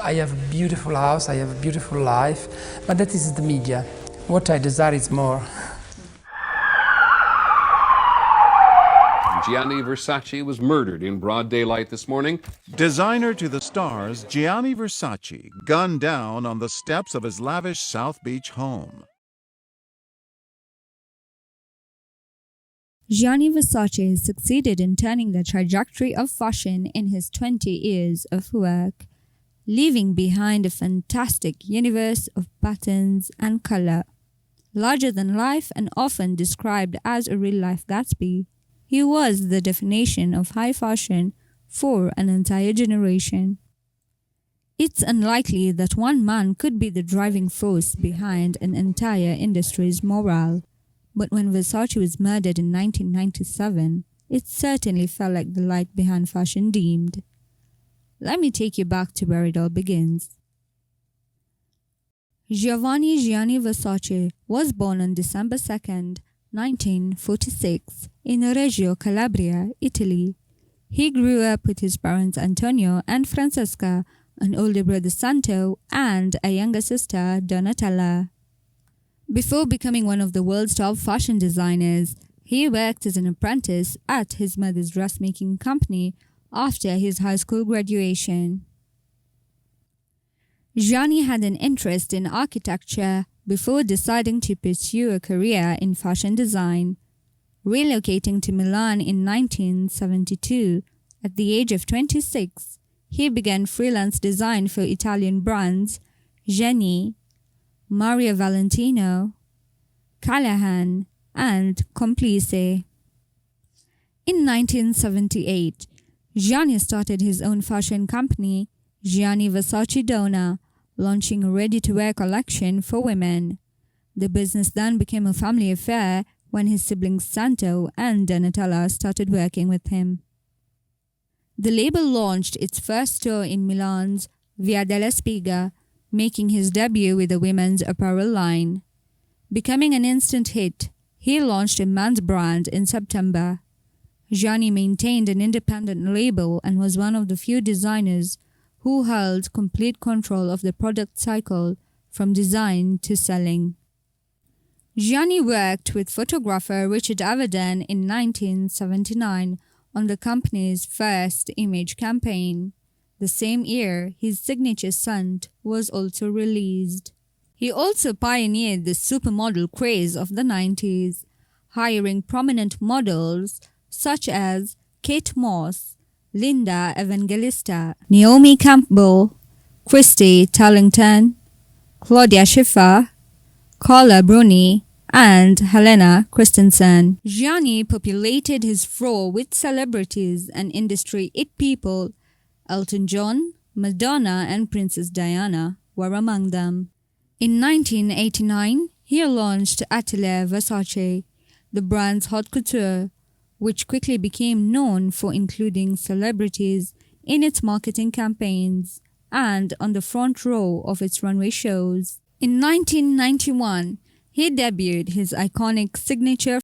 I have a beautiful house, I have a beautiful life, but that is the media. What I desire is more. Gianni Versace was murdered in broad daylight this morning. Designer to the stars, Gianni Versace gunned down on the steps of his lavish South Beach home. Gianni Versace succeeded in turning the trajectory of fashion in his 20 years of work, leaving behind a fantastic universe of patterns and color. Larger than life and often described as a real-life Gatsby, he was the definition of high fashion for an entire generation. It's unlikely that one man could be the driving force behind an entire industry's morale. But when Versace was murdered in 1997, it certainly felt like the light behind fashion dimmed. Let me take you back to where it all begins. Gianni Versace was born on December 2nd, 1946, in Reggio Calabria, Italy. He grew up with his parents Antonio and Francesca, an older brother Santo, and a younger sister Donatella. Before becoming one of the world's top fashion designers, he worked as an apprentice at his mother's dressmaking company after his high school graduation. Gianni had an interest in architecture before deciding to pursue a career in fashion design. Relocating to Milan in 1972, at the age of 26, he began freelance design for Italian brands Gianni, Mario Valentino, Callahan, and Complice. In 1978, Gianni started his own fashion company, Gianni Versace Donna, launching a ready-to-wear collection for women. The business then became a family affair when his siblings Santo and Donatella started working with him. The label launched its first store in Milan's Via della Spiga, making his debut with a women's apparel line. Becoming an instant hit, he launched a men's brand in September. Gianni maintained an independent label and was one of the few designers who held complete control of the product cycle from design to selling. Gianni worked with photographer Richard Avedon in 1979 on the company's first image campaign. The same year, his signature scent was also released. He also pioneered the supermodel craze of the 90s, hiring prominent models such as Kate Moss, Linda Evangelista, Naomi Campbell, Christy Turlington, Claudia Schiffer, Carla Bruni, and Helena Christensen. Gianni populated his floor with celebrities and industry it people. Elton John, Madonna, and Princess Diana were among them. In 1989, he launched Atelier Versace, the brand's haute couture, which quickly became known for including celebrities in its marketing campaigns and on the front row of its runway shows. In 1991, he debuted his iconic signature